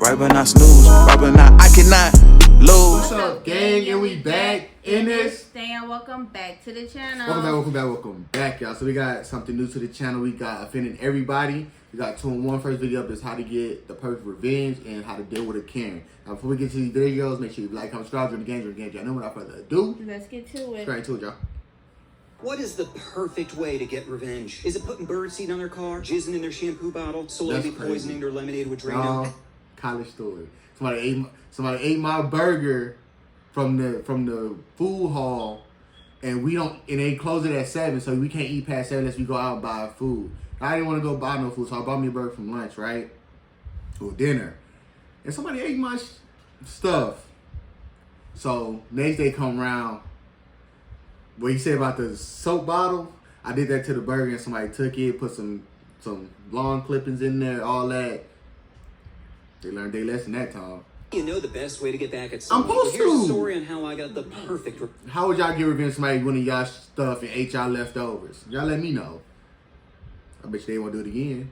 Right when I snooze, right when I cannot lose. What's up, gang? And we back in this. Dan, welcome back to the channel. Welcome back, y'all. So we got something new to the channel. We got Offending Everybody. We got 2-in-1. First video up is how to get the perfect revenge and how to deal with a Karen. Now, before we get to these videos, make sure you like, comment, subscribe, join the game. Y'all know without further ado. Let's get to it. Straight to it, y'all. What is the perfect way to get revenge? Is it putting birdseed on their car, jizzing in their shampoo bottle, slowly poisoning their lemonade with Drano? College story. Somebody ate my burger from the food hall, and they close it at 7, so we can't eat past 7 unless we go out and buy food. I didn't want to go buy no food, so I bought me a burger from lunch, right? Or dinner. And somebody ate my stuff. So next day come around, what you said about the soap bottle, I did that to the burger and somebody took it, put some lawn clippings in there, all that. They learned their lesson that time. You know the best way to get back at someone. I'm supposed to. Here's a story on how I got the perfect How would y'all get revenge somebody winning y'all stuff and ate y'all leftovers? Y'all let me know. I bet you they won't do it again.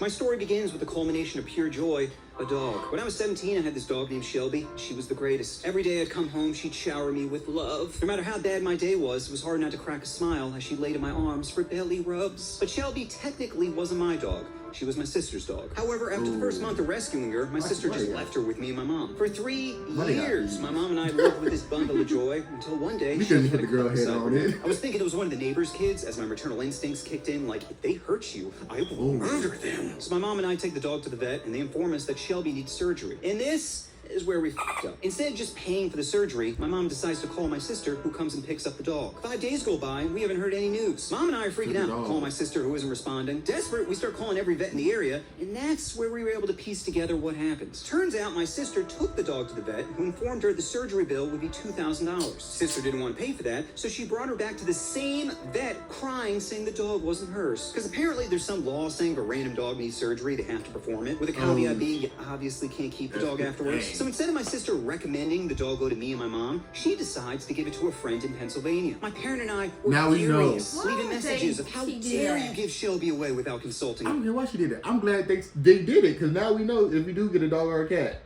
My story begins with the culmination of pure joy, a dog. When I was 17, I had this dog named Shelby. She was the greatest. Every day I'd come home, she'd shower me with love. No matter how bad my day was, it was hard not to crack a smile as she laid in my arms for belly rubs. But Shelby technically wasn't my dog. She was my sister's dog. However, after the first month of rescuing her, my sister just left her with me and my mom. For 3 years, my mom and I lived with this bundle of joy until one day We couldn't put the girl head on it. I was thinking it was one of the neighbor's kids as my maternal instincts kicked in, like, if they hurt you, I will murder them. So my mom and I take the dog to the vet, and they inform us that Shelby needs surgery. And this is where we f***ed up. Instead of just paying for the surgery, my mom decides to call my sister, who comes and picks up the dog. 5 days go by, and we haven't heard any news. Mom and I are freaking out. Call my sister, who isn't responding. Desperate, we start calling every vet in the area, and that's where we were able to piece together what happens. Turns out my sister took the dog to the vet, who informed her the surgery bill would be $2,000. Sister didn't want to pay for that, so she brought her back to the same vet, crying, saying the dog wasn't hers. Because apparently there's some law saying if a random dog needs surgery, they have to perform it, with a caveat being you obviously can't keep the dog afterwards. So instead of my sister recommending the dog go to me and my mom, she decides to give it to a friend in Pennsylvania. My parent and I were furious, leaving messages of how dare you give Shelby away without consulting. I don't know why she did it. I'm glad they did it, because now we know if we do get a dog or a cat,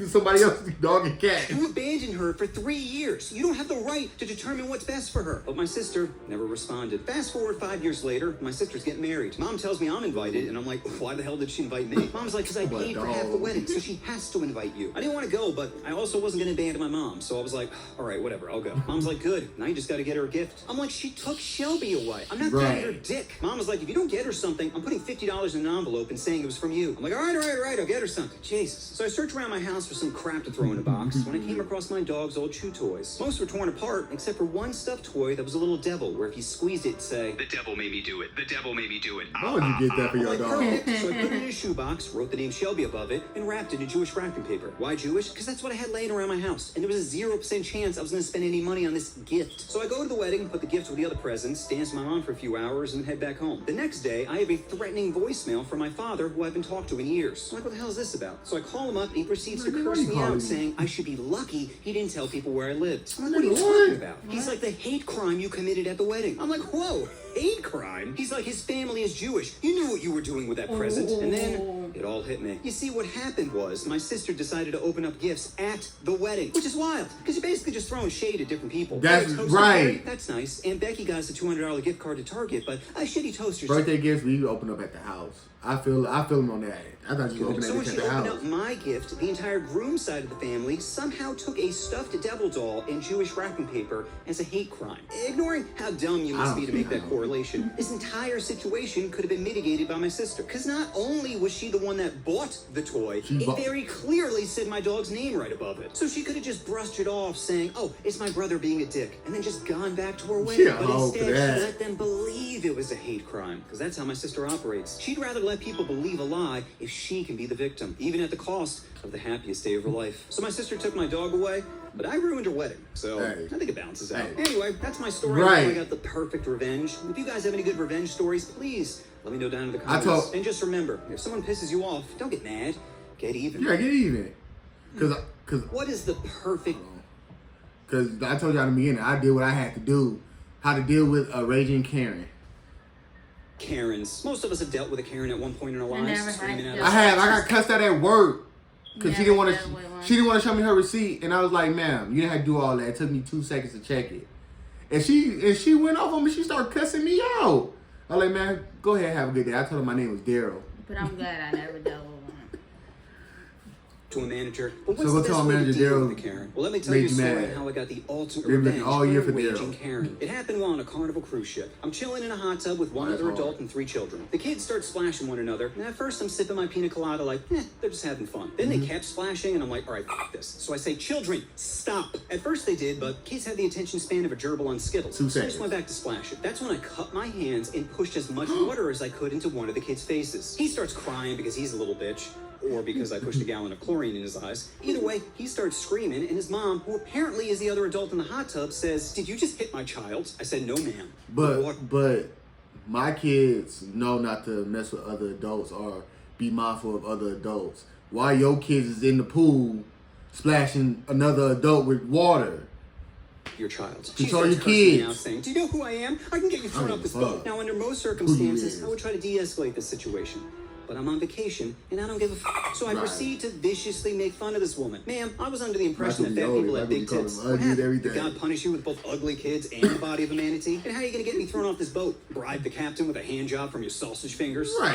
somebody else's dog and cat. You abandoned her for 3 years. You don't have the right to determine what's best for her. But my sister never responded. Fast forward 5 years later, my sister's getting married. Mom tells me I'm invited, and I'm like, why the hell did she invite me? Mom's like, because I paid for half the wedding, so she has to invite you. I didn't want to go, but I also wasn't going to abandon my mom, so I was like, all right, whatever, I'll go. Mom's like, good, now you just got to get her a gift. I'm like, she took Shelby away. I'm not getting her dick. Mom was like, if you don't get her something, I'm putting $50 in an envelope and saying it was from you. I'm like, all right, I'll get her something. Jesus. So I searched around my house for some crap to throw in a box when I came across my dog's old chew toys. Most were torn apart, except for one stuffed toy that was a little devil, where if you squeezed it, it'd say, the devil made me do it. The devil made me do it. Why would you get that for your dog? Perfect. So I put it in a shoebox, wrote the name Shelby above it, and wrapped it in Jewish wrapping paper. Why Jewish? Because that's what I had laying around my house. And there was a 0% chance I was going to spend any money on this gift. So I go to the wedding, put the gifts with the other presents, dance with my mom for a few hours, and head back home. The next day, I have a threatening voicemail from my father, who I haven't talked to in years. I'm like, what the hell is this about? So I call him up, and he proceeds to curse me out, saying I should be lucky he didn't tell people where I lived. I'm like, what are you talking about? He's like, the hate crime you committed at the wedding. I'm like, whoa, hate crime? He's like, his family is Jewish. You knew what you were doing with that present. And then it all hit me. You see, what happened was my sister decided to open up gifts at the wedding, which is wild, because you're basically just throwing shade at different people. That's right. That's nice. And Becky got us a $200 gift card to Target, but shitty toasters. Birthday gifts we open up at the house. I feel them on that. I thought you were opening so when at she the opened house. up my gift, the entire groom side of the family somehow took a stuffed devil doll in Jewish wrapping paper as a hate crime. Ignoring how dumb you must be to make that correlation, this entire situation could have been mitigated by my sister. Because not only was she the one that bought the toy, it very clearly said my dog's name right above it. So she could have just brushed it off, saying, oh, it's my brother being a dick, and then just gone back to her wedding. But instead, she let them believe it was a hate crime. Because that's how my sister operates. She'd rather let people believe a lie if she can be the victim, even at the cost of the happiest day of her life. So my sister took my dog away, but I ruined her wedding, so I think it balances out. Anyway, that's my story. I got the perfect revenge. If you guys have any good revenge stories, please let me know down in the comments. And just remember, if someone pisses you off, don't get mad. Get even. Yeah, get even. Cause what is the perfect? Because I told y'all in the beginning, I did what I had to do. How to deal with a raging Karen. Karens. Most of us have dealt with a Karen at one point in our lives. I got cussed out at work Because she didn't want to show me her receipt, and I was like, "Ma'am, you didn't have to do all that. It took me 2 seconds to check it." And she went off on me. She started cussing me out. I was like, "Man, go ahead, have a good day." I told her my name was Daryl. But I'm glad I never dealt with one. To a manager. But what's So go the tell best a way to manager, deal Daryl with the Karen? Well, let me tell made you a you story mad. of how I got the ultimate You're revenge all year on a for raging Daryl. Karen. It happened while on a Carnival cruise ship. I'm chilling in a hot tub with one other adult and 3 children. The kids start splashing one another, and at first I'm sipping my pina colada like, they're just having fun. Then they kept splashing, and I'm like, all right, f this. So I say, children, stop. At first they did, but kids have the attention span of a gerbil on Skittles. 2 So I seconds. just went back to splashing. That's when I cut my hands and pushed as much water as I could into one of the kids' faces. He starts crying because he's a little bitch. Or because I pushed a gallon of chlorine in his eyes. Either way, he starts screaming, and his mom, who apparently is the other adult in the hot tub, says, "Did you just hit my child?" I said, "No, ma'am." But my kids know not to mess with other adults or be mindful of other adults. Why your kids is in the pool splashing another adult with water? Your child. Control She your starts cursing me kids. out, saying, "Do you know who I am? I can get you thrown I off this don't give a boat." fuck Now, under most who you circumstances, is. I would try to de-escalate this situation. But I'm on vacation, and I don't give a f***. So I Right. proceed to viciously make fun of this woman. "Ma'am, I was under the impression that That's fat what people we have always- big that's what we tits. call them, What ugly and happened? Did everything. God punish you with both ugly kids and the body of a manatee? And how are you going to get me thrown off this boat? Bribe the captain with a hand job from your sausage fingers?" Right.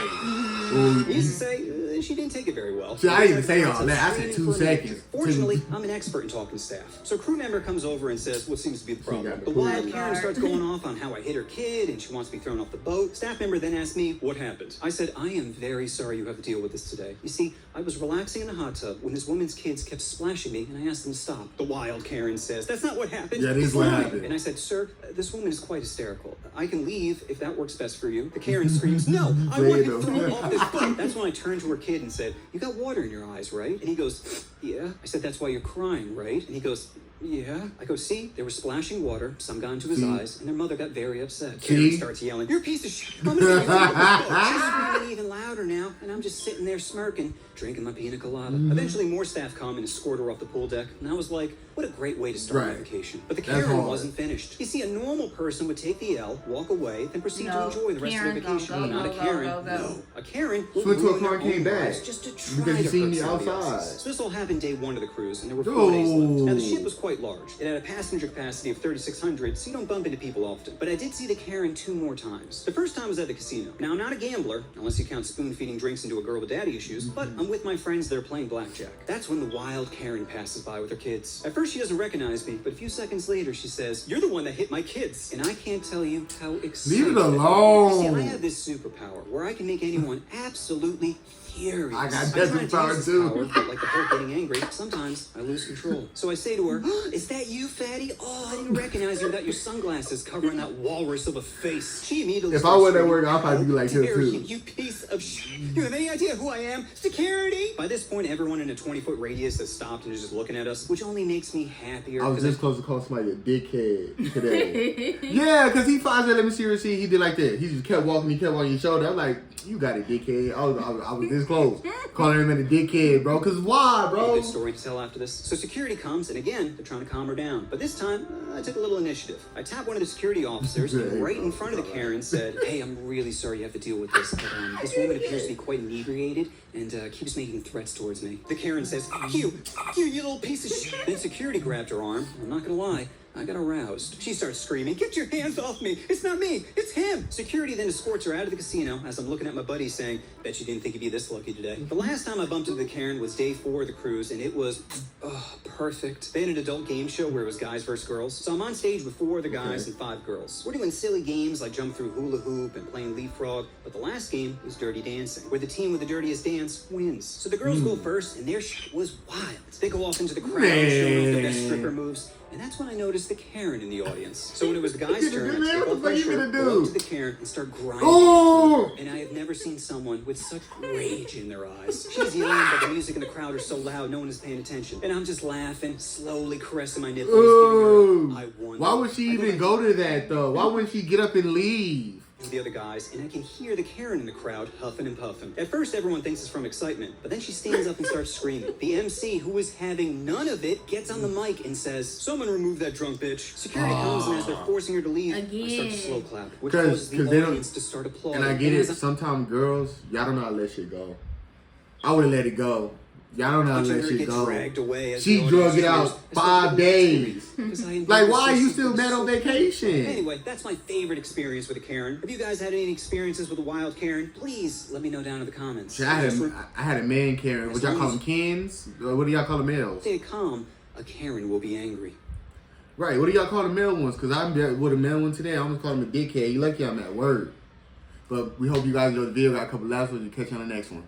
Needless to say, she didn't take it very well. See, I didn't even say all that. I said 2 seconds. Fortunately, I'm an expert in talking to staff. So a crew member comes over and says what seems to be the problem. got The the wild proof. Karen starts going off on how I hit her kid and she wants to be thrown off the boat. Staff member then asks me, "What happened?" I said, "I am very sorry you have to deal with this today. You see, I was relaxing in the hot tub when this woman's kids kept splashing me and I asked them to stop." The wild Karen says, "That's not what happened." Yeah, it is It's what lying." happened. And I said, "Sir, this woman is quite hysterical. I can leave if that works best for you." The Karen screams, "No, I want him thrown off this boat." That's when I turned to her kid and said, "You got water in your eyes, right?" And he goes, "Yeah." I said, "That's why you're crying, right?" And he goes, "Yeah." I go, "See, they were splashing water. Some got into his eyes, and their mother got very upset." Karen starts yelling, "You're a piece of shit. I'm gonna get you thrown off this boat." She's screaming even louder now, and I'm just sitting there smirking, drinking my pina colada. Eventually, more staff come and escort her off the pool deck, and I was like, what a great way to start my Right. vacation. But the That's Karen hard. wasn't finished. You see, a normal person would take the L, walk away, then proceed to No, enjoy the rest of their Karen's vacation. gonna go, Not a go, go, Karen. go, go. No. A Karen will Went to a ruin car their and came own back lives just to try because you to seen hurt me somebody outside. else's. So this all happened day 1 of the cruise, and there were 4 days left. Now, the ship was quite large. It had a passenger capacity of 3,600, so you don't bump into people often. But I did see the Karen 2 more times. The first time was at the casino. Now, I'm not a gambler, unless you count spoon-feeding drinks into a girl with daddy issues, but I'm with my friends that are playing blackjack. That's when the wild Karen passes by with her kids. At first, she doesn't recognize me, but a few seconds later, she says, "You're the one that hit my kids." And I can't tell you how excited. Leave it alone. You see, I have this superpower where I can make anyone absolutely furious. I got I'm that trying to superpower use this too. power, but like the Hulk getting angry, sometimes I lose control. So I say to her, "Is that you, fatty? Oh, I didn't recognize you without your sunglasses covering that walrus of a face." She immediately If I starts wasn't at screaming, work, I'd probably be like "How this dare too." You piece of shit. You have any idea who I am? Security!" By this point, everyone in a 20-foot radius has stopped and is just looking at us, which only makes me happier. I was 'cause this close to call somebody a dickhead today. Yeah, because he finds that, let me see your receipt. He did like that. He just kept walking your shoulder. I'm like, you got a dickhead. I was this close. Calling him a dickhead, bro. Because why, A bro? good story to tell after this. So security comes, and again, they're trying to calm her down. But this time, I took a little initiative. I tapped one of the security officers, and right in front of the Karen said, "Hey, I'm really sorry you have to deal with this, but this woman appears to be quite inebriated and keeps making threats towards me." The Karen says, you little piece of shit." Then security grabbed her arm. I'm not gonna lie, I got aroused. She starts screaming, "Get your hands off me! It's not me! It's him!" Security then escorts her out of the casino as I'm looking at my buddy saying, "Bet you didn't think you'd be this lucky today." The last time I bumped into the Karen was day 4 of the cruise, and it was, perfect. They had an adult game show where it was guys versus girls. So I'm on stage with 4 other guys and 5 girls. We're doing silly games like jump through hula hoop and playing leapfrog, but the last game was dirty dancing, where the team with the dirtiest dance wins. So the girls go first, and their shit was wild. They go off into the crowd, showing off the best stripper moves. And that's when I noticed the Karen in the audience. So when it was the guy's turn, I Man, took what off the my fuck you shirt, gonna go do? up to the Karen, and start grinding. Oh! And I have never seen someone with such rage in their eyes. She's yelling, but the music and the crowd are so loud, no one is paying attention. And I'm just laughing, slowly caressing my nipples, giving her a, "I won." Why would she even go to that, though? Why wouldn't she get up and leave? The other guys, and I can hear the Karen in the crowd huffing and puffing. At first, everyone thinks it's from excitement, but then she stands up and starts screaming. The MC, who is having none of it, gets on the mic and says, "Someone remove that drunk bitch." Security comes, and as they're forcing her to leave, I start to slow clap, which causes the they don't- audience to start applauding. And I get it. as Sometimes girls, y'all don't know how to let shit go. I would have let it go. Y'all don't know how to Watching let her shit get go. dragged away as She the drug audience it out cheers, 5 days. because I Like, enjoy why are you this still mad on so- vacation? Anyway, that's my favorite experience with a Karen. Have you guys had any experiences with a wild Karen? Please let me know down in the comments. Shit, I had a man Karen. What y'all call them, Kens? What do y'all call the males? Stay calm. A Karen will be angry. Right. What do y'all call the male ones? Because I'm with a male one today. I'm gonna call him a dickhead. You lucky I'm at work. But we hope you guys enjoyed the video. Got a couple laughs. We'll catch you on the next one.